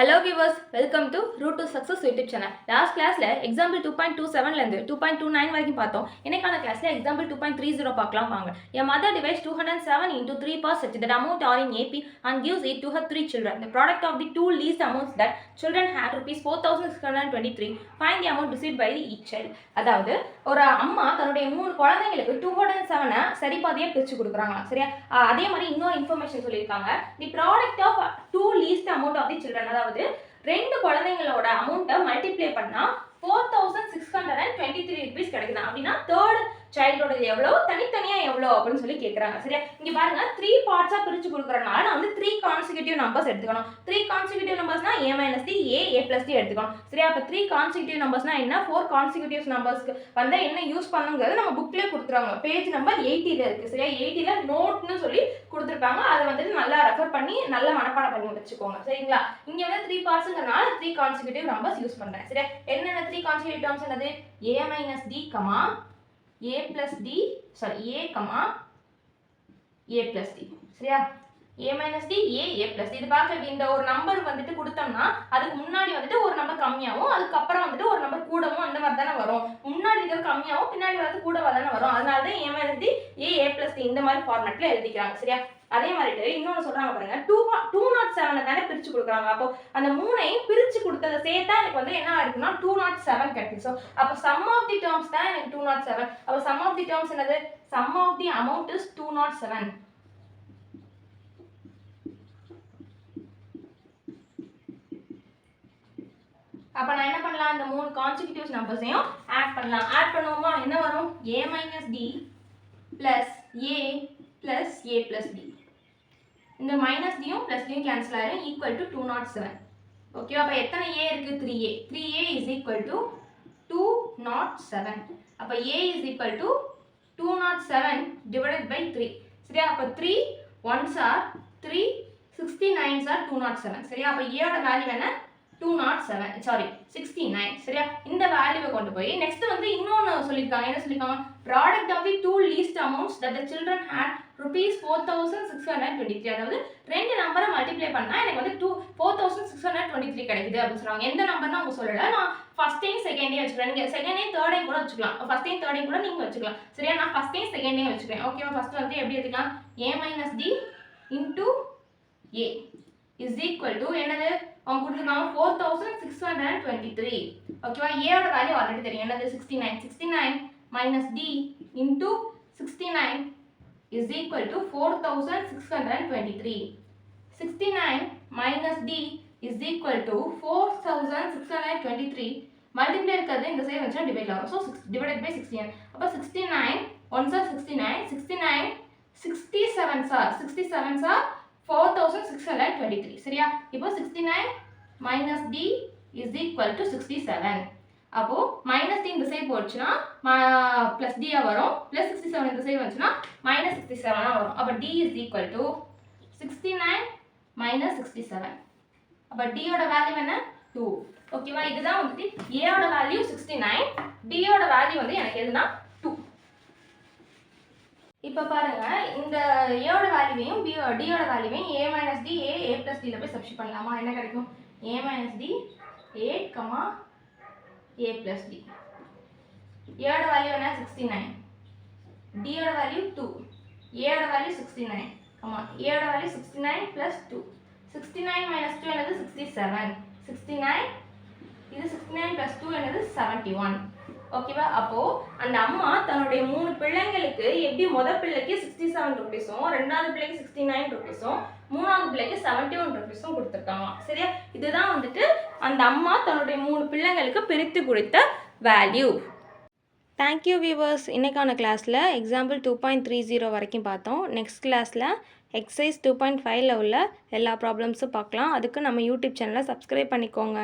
Hello viewers, welcome to Root to Success YouTube channel. Last class example 2.27 ல இருந்து 2.29 வரைக்கும் பார்த்தோம். இன்னைக்கான கிளாஸ்ல example 2.30 பார்க்கலாம் வாங்க. A mother divides 207 into 3 parts such that amount are in AP and gives it to her 3 children. The product of the two least amounts that children had rupees 4623. Find the amount received by each child. அதாவது ஒரு அம்மா தன்னுடைய 3 குழந்தைகளுக்கு 207 சரிபாதியா பிரிச்சு கொடுக்குறாங்க. சரியா? அதே மாதிரி இன்னொரு இன்ஃபர்மேஷன் சொல்லியிருக்காங்க. The product of two least amount of the children, அதாவது ரெண்டு குழந்தைங்களோட அமௌண்ட்டை மல்டிப்ளை பண்ணா 4623 rupees கிடைக்குது. அப்படின்னா தேர்ட் சைல்டோட எவ்வளோ, தனித்தனியா எவ்வளோ அப்படின்னு சொல்லி கேட்குறாங்க. சரியா? இங்க பாருங்க 3 பார்ட்ஸா பிரிச்சு கொடுக்குறதுனால நான் வந்து 3 கான்சிக்யூட்டிவ் நம்பர்ஸ் எடுத்துக்கணும். 3 consecutive நம்பர்ஸ்னா a - d a plus d எடுத்துக்கணும். சரியா? அப்ப 3 கான்சிக்யூட்டிவ் நம்பர்ஸ்னா என்ன, 4 கான்சிக்யூட்டிவ் நம்பர்ஸ்க்கு வந்து என்ன யூஸ் பண்ணுங்கிறது நம்ம புக்லயே கொடுத்துருவாங்க. பேஜ் நம்பர் 80ல இருக்கு. சரியா? 80ல நோட்னு சொல்லி கொடுத்துருப்பாங்க. அதை வந்துட்டு நல்லா ரெஃபர் பண்ணி நல்லா மனப்பாடம் பண்ணி வச்சுக்கோங்க. சரிங்களா? இங்க வந்து 3 பார்ட்ஸ்ங்கறனால 3 கான்சிக்யூட்டிவ் நம்பர்ஸ் யூஸ் பண்றேன். சரியா? என்னென்ன 3 கான்சிக்யூட்டிவ் டேர்ம்ஸ் என்னது, a - d, a plus d, sorry, a plus d. சரியா? a minus d, a plus d. இது பார்க்க இந்த ஒரு நம்பர் வந்துட்டு கொடுத்தோம்னா அதுக்கு முன்னாடி வந்துட்டு ஒரு நம்பர் கம்மியாகவும் அதுக்கப்புறம் வந்துட்டு ஒரு நம்பர் கூடவும் அந்த மாதிரி தானே வரும். முன்னாடி இருக்கிறது கம்மியாகவும் பின்னாடி வரது கூடவா தானே வரும். அதனால தான் a minus d, a plus d இந்த மாதிரி ஃபார்மேட்ல எழுதிக்கிறாங்க. சரியா? அதே மாதிரி இன்னொன்று சொல்றாங்க பாருங்க, 207 தானே பிரிச்சு கொடுக்குறாங்க. அப்போ அந்த மூணையும் பிரிச்சு கொடுத்ததை சேர்த்தா எனக்கு வந்து என்ன இருக்குன்னா 207 கிடைக்கும். ஸோ அப்போ சம் ஆஃப் தி டேர்ம்ஸ் தான் எனக்கு 207. அப்போ சம் ஆஃப் தி டேர்ம்ஸ் என்னது, sum of the amount is 207. அப்போ நான் என்ன பண்ணலாம், இந்த மூணு கான்சிக்யூட்டிவ் நம்பர்ஸையும் ஆட் பண்ணலாம். ஆட் பண்ணுவோமா, என்ன வரும், a minus d plus a plus a plus d. இந்த மைனஸ் டியும் பிளஸ் டியும் கேன்சல் ஆயிடும், ஈக்குவல் டு 207. ஓகே, அப்போ எத்தனை ஏ இருக்கு, 3a. 3a is equal to 207. அப்போ a is equal to 207 divided by 3. சரியா? அப்போ 3 1s ஆர் 3, 69s ஆர் 207. சரியா? அப்போ a ஓட வேல்யூ என்ன, 207, சாரி 69. சரியா? இந்த வேல்யூவை கொண்டு போய் நெக்ஸ்ட் வந்து இன்னொன்று சொல்லியிருக்காங்க. என்ன சொல்லியிருக்காங்க, product of the two least amounts that the children had rupees 4623. அதாவது ரெண்டு நம்பரை மல்டிப்ளை பண்ணா எனக்கு வந்து 4623 கிடைக்குது அப்படின்னு சொல்றாங்க. எந்த நம்பர்னா அவங்க சொல்லல, நான் ஃபர்ஸ்ட் டைம் செகண்ட் டே வச்சுக்கிறேன். நீங்க செகண்ட் டே தேர்ட் டே கூட வச்சுக்கலாம், ஃபர்ஸ்ட் டைம் தேர்ட் டே கூட நீங்க வச்சுக்கலாம். சரியா? நான் ஃபர்ஸ்ட் டைம் செகண்ட் டே வச்சுக்கிறேன். ஓகேவா? ஃபர்ஸ்ட் வந்து எப்படி எடுத்துக்கலாம், a minus d into a is equal to என்னது, அவங்க கொடுத்துருக்காங்க 4623. ஓகேவா? a ஓட வேல்யூ ஆல்ரெடி தெரியும், என்னது 69. 69 minus d into 69 is equal to 4623. 69 minus d is equal to 4623. Multiply இருக்கிறது இந்த சைடு வந்துச்சுன்னா டிவைட் ஆகும். So divided by 69. அப்போ 69 1s are 69, 69 67s are 67s are 4623. சரியா? இப்போ 69 minus d is equal to 67. அப்போ மைனஸ் டி இந்த சைடு போச்சுன்னா பிளஸ் டியா வரும், பிளஸ் 67 இந்த சைடு வந்துச்சுன்னா மைனஸ் 67 வரும். அப்போ d is equal to 69 minus 67. அப்போ டியோட வேல்யூ என்ன, 2. ஓகேவா? இதுதான் வந்துட்டு ஏயோட வேல்யூ 69, டியோட வேல்யூ வந்து எனக்கு எதுனா 2. இப்போ பாருங்க, இந்த ஏயோட வேல்யூவையும் டியோட வேல்யூவையும் a minus d a plus d ல போய் சப்ஸ்டிட் பண்ணலாமா, என்ன கிடைக்கும், a minus d a, a plus d. a ஓட வேல்யூ என்ன, 69, d ஓட வேல்யூ 2, a ஓட வேல்யூ 69, a ஓட வேல்யூ 69 plus 2. 69 minus 2 என்னது 67. 69 இது 69 plus 2 என்னது 71. ஓகேவா? அப்போ அந்த அம்மா தன்னுடைய 3 பிள்ளைங்களுக்கு எப்படி முதல் பிள்ளைக்கு 67 ரூபீஸும், ரெண்டாவது பிள்ளைக்கு 69 ரூபீஸும், மூணாவது பிள்ளைக்கு 71 ரூபீஸும் கொடுத்துருக்காங்க. சரியா? இதுதான் வந்துட்டு அந்த அம்மா தன்னுடைய 3 பிள்ளைங்களுக்கு பிரித்து கொடுத்த வேல்யூ. Thank you viewers. இன்னைக்கான கிளாஸில் எக்ஸாம்பிள் 2.30 வரைக்கும் பார்த்தோம். நெக்ஸ்ட் கிளாஸில் எக்ஸசைஸ் 2.5ல் உள்ள எல்லா ப்ராப்ளம்ஸும் பார்க்கலாம். அதுக்கு நம்ம யூடியூப் சேனலை சப்ஸ்கிரைப் பண்ணிக்கோங்க.